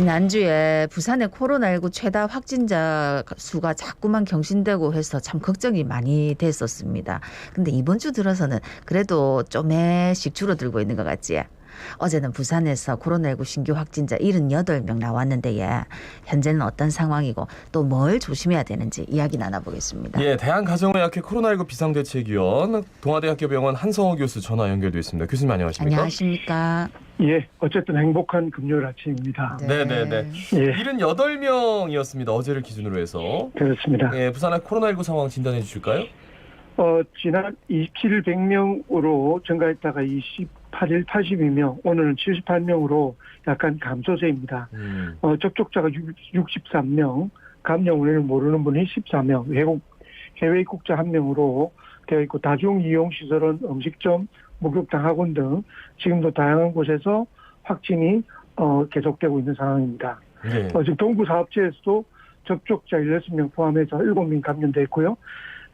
지난주에 부산의 코로나19 최다 확진자 수가 자꾸만 경신되고 해서 참 걱정이 많이 됐었습니다. 근데 이번 주 들어서는 그래도 조금씩 줄어들고 있는 것 같지? 어제는 부산에서 코로나19 신규 확진자 78명 나왔는데 현재는 어떤 상황이고 또 뭘 조심해야 되는지 이야기 나눠보겠습니다. 예, 대한가정의학회 코로나19 비상대책위원 동아대학교 병원 한성호 교수 전화 연결돼 있습니다. 교수님 안녕하십니까? 안녕하십니까? 예, 어쨌든 행복한 금요일 아침입니다. 네네네. 예, 78명이었습니다. 어제를 기준으로 해서. 그렇습니다. 예, 부산의 코로나19 상황 진단해 주실까요? 지난 27일 100명으로 증가했다가 28일 82명, 오늘은 78명으로 약간 감소세입니다. 접촉자가 63명, 감염 원인을 모르는 분이 14명, 해외 입국자 1명으로 되어 있고 다중이용시설은 음식점, 목욕탕, 학원 등 지금도 다양한 곳에서 확진이 계속되고 있는 상황입니다. 예. 지금 동구 사업체에서도 접촉자 16명 포함해서 7명 감염돼 있고요.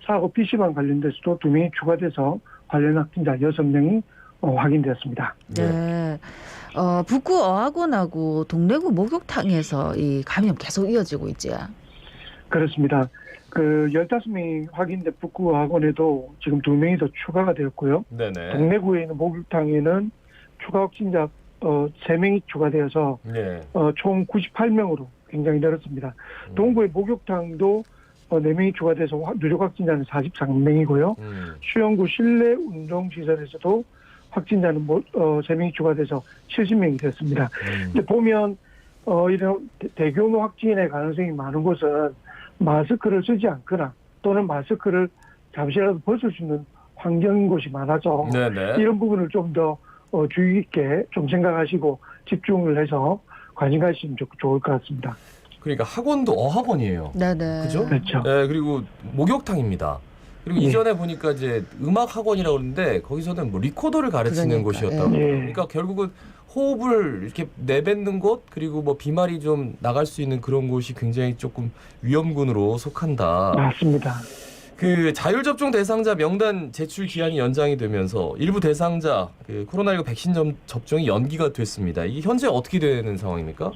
사고 PC방 관련돼서도 2명이 추가돼서 관련 확진자 6명이 확인되었습니다. 네. 북구 어학원하고 동래구 목욕탕에서 이 감염 계속 이어지고 있지. 그렇습니다. 15명이 확인된 북구 학원에도 지금 2명이 더 추가가 되었고요. 네네. 동래구에 있는 목욕탕에는 추가 확진자 3명이 추가되어서 예. 총 98명으로 굉장히 늘었습니다. 동구의 목욕탕도 4명이 추가돼서 누적 확진자는 43명이고요. 수영구 실내 운동시설에서도 확진자는 3명이 추가돼서 70명이 됐습니다. 이제 보면 이런 대규모 확진의 가능성이 많은 곳은 마스크를 쓰지 않거나 또는 마스크를 잠시라도 벗을 수 있는 환경인 곳이 많아서 네네. 이런 부분을 좀 더 주의 깊게 좀 생각하시고 집중을 해서 관심 가시면 좋을 것 같습니다. 그러니까 학원도 어학원이에요. 네네. 그죠? 그렇죠. 네, 그리고 목욕탕입니다. 그리고 예. 이전에 보니까 이제 음악 학원이라고 그러는데 거기서는 뭐 리코더를 가르치는 그러니까, 곳이었다고. 예. 그러니까 결국은 호흡을 이렇게 내뱉는 곳 그리고 뭐 비말이 좀 나갈 수 있는 그런 곳이 굉장히 조금 위험군으로 속한다. 맞습니다. 그 자율접종 대상자 명단 제출 기한이 연장이 되면서 일부 대상자 코로나19 백신 접종이 연기가 됐습니다. 이게 현재 어떻게 되는 상황입니까?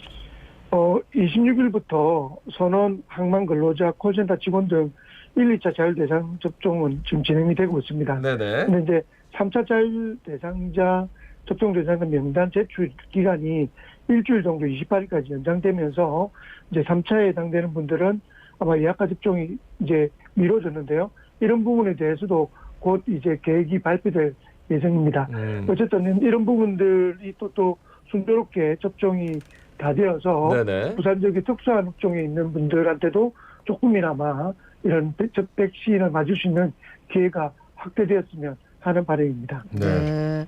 26일부터 선원, 항만 근로자, 콜센터 직원 등 1, 2차 자율 대상 접종은 지금 진행이 되고 있습니다. 네네. 근데 이제 3차 자율 대상자 접종 대상자 명단 제출 기간이 일주일 정도 28일까지 연장되면서 이제 3차에 해당되는 분들은 아마 예약과 접종이 이제 미뤄졌는데요. 이런 부분에 대해서도 곧 이제 계획이 발표될 예정입니다. 어쨌든 이런 부분들이 또 순조롭게 접종이 다 되어서 네네. 부산 지역의 특수한 업종에 있는 분들한테도 조금이나마 이런 백신을 맞을 수 있는 기회가 확대되었으면 하는 바람입니다. 네.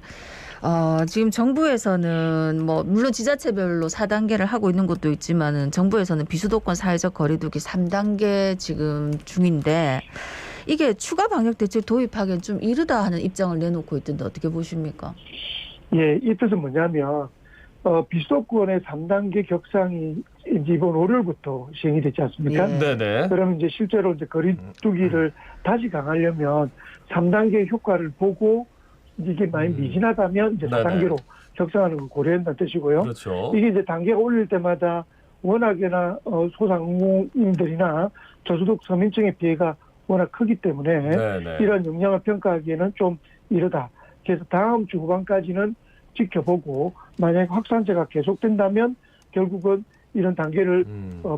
지금 정부에서는 뭐 물론 지자체별로 4단계를 하고 있는 곳도 있지만은 정부에서는 비수도권 사회적 거리두기 3단계 지금 중인데 이게 추가 방역 대책 도입하기엔 좀 이르다 하는 입장을 내놓고 있던데 어떻게 보십니까? 예, 이 뜻은 뭐냐면 비수도권의 3단계 격상이 이제 이번 월요일부터 시행이 됐지 않습니까? 예. 네네. 그러면 이제 실제로 이제 거리두기를 다시 강하려면 3단계 효과를 보고 이게 많이 미진하다면 이제 4단계로 격상하는 걸 고려한다는 뜻이고요. 그렇죠. 이게 이제 단계가 올릴 때마다 워낙에나 소상공인들이나 저소득 서민층의 피해가 워낙 크기 때문에 네네. 이런 영향을 평가하기에는 좀 이르다. 그래서 다음 주 후반까지는 지켜보고 만약 확산세가 계속된다면 결국은 이런 단계를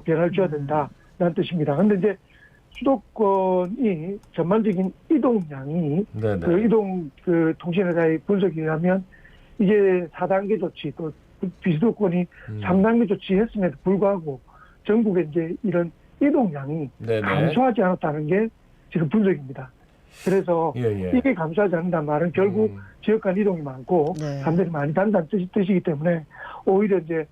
변화를 줘야 된다는 뜻입니다. 그런데 이제 수도권이 전반적인 이동량이 네네. 이동 통신회사의 분석에 의하면 이게 4단계 조치 또 비수도권이 3단계 조치했음에도 불구하고 전국에 이제 이런 이동량이 네네. 감소하지 않았다는 게 지금 분석입니다. 그래서 예. 이게 감소하지 않는다는 말은 결국 지역 간 이동이 많고 네. 사람들이 많이 단다는 뜻이기 때문에 오히려 이제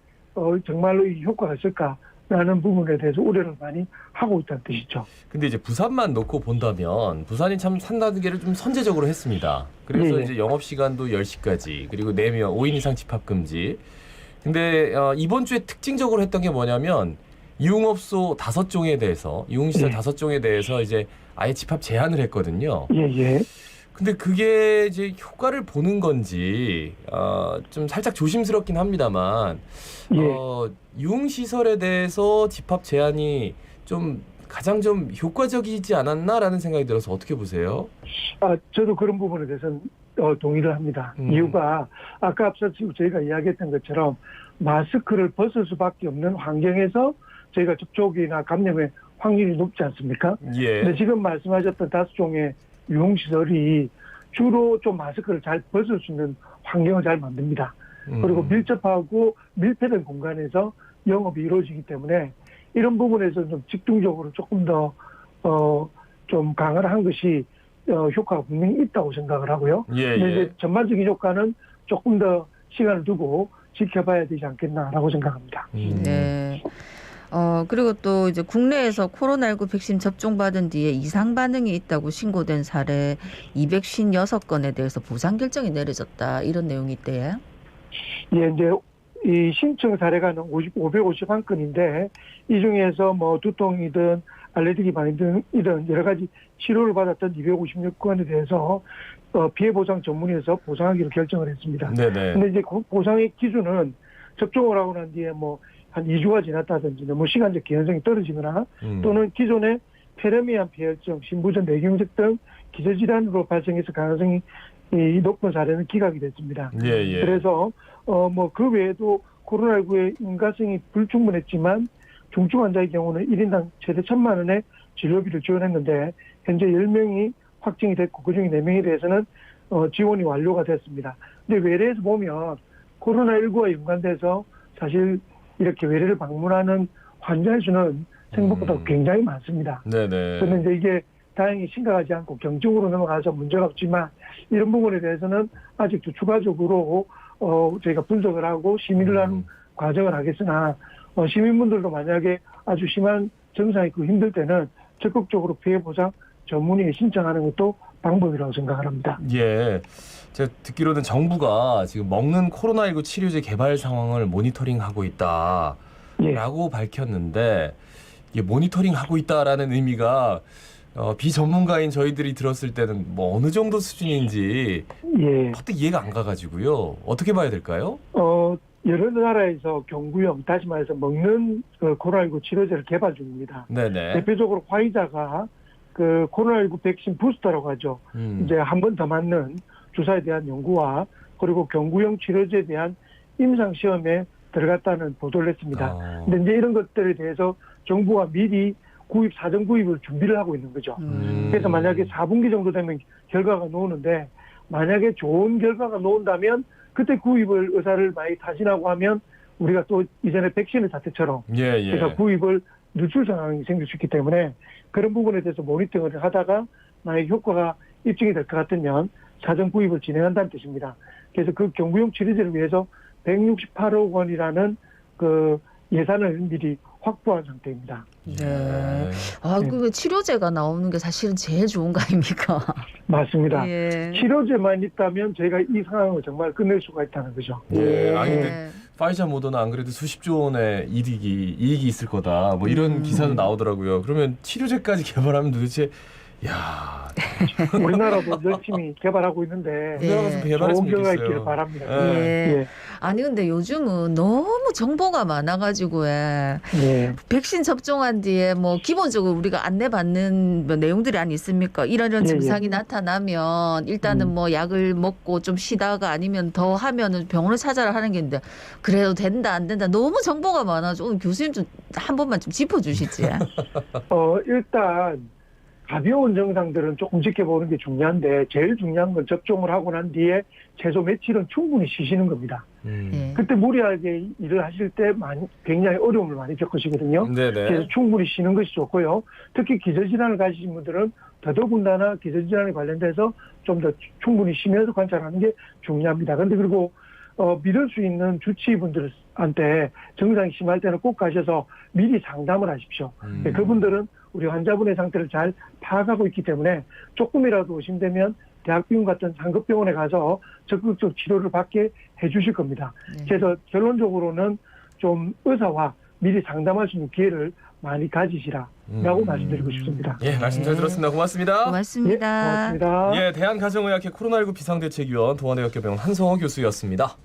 정말로 이 효과가 있을까라는 부분에 대해서 우려를 많이 하고 있다는 뜻이죠. 근데 이제 부산만 놓고 본다면 부산이 참 3단계를 좀 선제적으로 했습니다. 그래서 예. 이제 영업시간도 10시까지 그리고 4명 5인 이상 집합금지. 근데 이번 주에 특징적으로 했던 게 뭐냐면 유흥업소 5종에 대해서 유흥시설 예. 5종에 대해서 이제 아예 집합 제한을 했거든요. 예. 근데 그게 이제 효과를 보는 건지 좀 살짝 조심스럽긴 합니다만 예. 유흥시설에 대해서 집합 제한이 좀 가장 좀 효과적이지 않았나라는 생각이 들어서 어떻게 보세요? 저도 그런 부분에 대해서는 동의를 합니다. 이유가 아까 앞서 저희가 이야기했던 것처럼 마스크를 벗을 수밖에 없는 환경에서 저희가 접촉이나 감염의 확률이 높지 않습니까? 예. 근데 지금 말씀하셨던 5종의 유흥시설이 주로 좀 마스크를 잘 벗을 수 있는 환경을 잘 만듭니다. 그리고 밀접하고 밀폐된 공간에서 영업이 이루어지기 때문에 이런 부분에서 좀 집중적으로 조금 더 좀 강화를 한 것이 효과가 분명히 있다고 생각을 하고요. 예, 근데 예. 이제 전반적인 효과는 조금 더 시간을 두고 지켜봐야 되지 않겠나라고 생각합니다. 네. 그리고 또 이제 국내에서 코로나19 백신 접종받은 뒤에 이상 반응이 있다고 신고된 사례 256건에 대해서 보상 결정이 내려졌다. 이런 내용이 있대요. 예, 이제 이 신청 사례가 551건인데 이 중에서 뭐 두통이든 알레르기 반응이든 여러 가지 치료를 받았던 256건에 대해서 피해 보상 전문위에서 보상하기로 결정을 했습니다. 네네. 근데 이제 그 보상의 기준은 접종을 하고 난 뒤에 뭐 한 2주가 지났다든지 너무 시간적 개연성이 떨어지거나 또는 기존의 폐렴이한 폐혈증, 신부전 뇌경색 등 기저질환으로 발생해서 가능성이 높은 사례는 기각이 됐습니다. 예, 예. 그래서 뭐 그 외에도 코로나19의 인가성이 불충분했지만 중증 환자의 경우는 1인당 최대 1,000만 원의 진료비를 지원했는데 현재 10명이 확진이 됐고 그중에 4명에 대해서는 지원이 완료가 됐습니다. 근데 외래에서 보면 코로나19와 연관돼서 사실 이렇게 외래를 방문하는 환자의 수는 생각보다 굉장히 많습니다. 네네. 그런데 이제 이게 다행히 심각하지 않고 경증으로 넘어가서 문제가 없지만 이런 부분에 대해서는 아직도 추가적으로 저희가 분석을 하고 심의를 하는 과정을 하겠으나 시민분들도 만약에 아주 심한 증상이 있고 힘들 때는 적극적으로 피해 보상 전문의에 신청하는 것도 방법이라고 생각을 합니다. 예. 제가 듣기로는 정부가 지금 먹는 코로나19 치료제 개발 상황을 모니터링하고 있다라고 예. 밝혔는데 이게 모니터링하고 있다라는 의미가 비전문가인 저희들이 들었을 때는 뭐 어느 정도 수준인지 예. 퍼뜩 이해가 안 가가지고요. 어떻게 봐야 될까요? 여러 나라에서 경구용, 다시 말해서 먹는 코로나19 치료제를 개발 중입니다. 네네. 대표적으로 화이자가 그 코로나19 백신 부스터라고 하죠. 이제 한 번 더 맞는 주사에 대한 연구와 그리고 경구용 치료제에 대한 임상 시험에 들어갔다는 보도를 했습니다. 근데 이제 이런 것들에 대해서 정부가 미리 사전 구입을 준비를 하고 있는 거죠. 그래서 만약에 4분기 정도 되면 결과가 나오는데 만약에 좋은 결과가 나온다면 그때 구입을 의사를 많이 타진하고 하면 우리가 또 이전에 백신의 사태처럼 예, 예. 그래서 구입을 늦출 상황이 생길 수 있기 때문에 그런 부분에 대해서 모니터링을 하다가 만약 효과가 입증이 될 것 같으면 사전 구입을 진행한다는 뜻입니다. 그래서 그 경구용 치료제를 위해서 168억 원이라는 그 예산을 미리 확보한 상태입니다. 네. 그 치료제가 나오는 게 사실은 제일 좋은 거 아닙니까? 맞습니다. 예. 치료제만 있다면 저희가 이 상황을 정말 끝낼 수가 있다는 거죠. 예. 아니 근데 파이자 모더나 안 그래도 수십조 원의 이익이 있을 거다. 뭐 이런 기사도 나오더라고요. 그러면 치료제까지 개발하면 도대체 야. 우리나라도 열심히 개발하고 있는데 우리나라가 좋은 개발했으면 결과 좋겠어요. 있기를 바랍니다. 예. 예. 아니 근데 요즘은 너무 정보가 많아가지고 예. 백신 접종한 뒤에 뭐 기본적으로 우리가 안내받는 뭐 내용들이 아니 있습니까? 이런 예, 증상이 나타나면 일단은 뭐 약을 먹고 좀 쉬다가 아니면 더 하면은 병원을 찾아라 하는 게 있는데 그래도 된다 안 된다 너무 정보가 많아서 교수님 좀 한 번만 좀 짚어주시지. 일단 가벼운 증상들은 조금 지켜보는 게 중요한데 제일 중요한 건 접종을 하고 난 뒤에 최소 며칠은 충분히 쉬시는 겁니다. 예. 그때 무리하게 일을 하실 때 굉장히 어려움을 많이 겪으시거든요. 네네. 그래서 충분히 쉬는 것이 좋고요. 특히 기저질환을 가지신 분들은 더더군다나 기저질환에 관련돼서 좀 더 충분히 쉬면서 관찰하는 게 중요합니다. 그런데 그리고 믿을 수 있는 주치의분들한테 증상이 심할 때는 꼭 가셔서 미리 상담을 하십시오. 그분들은 우리 환자분의 상태를 잘 파악하고 있기 때문에 조금이라도 의심되면 대학병원 같은 상급병원에 가서 적극적 치료를 받게 해주실 겁니다. 그래서 결론적으로는 좀 의사와 미리 상담할 수 있는 기회를 많이 가지시라라고 말씀드리고 싶습니다. 예, 말씀 잘 들었습니다. 고맙습니다. 고맙습니다. 고맙습니다. 예, 대한가정의학회 코로나19 비상대책위원 동아대학교병원 한성호 교수였습니다.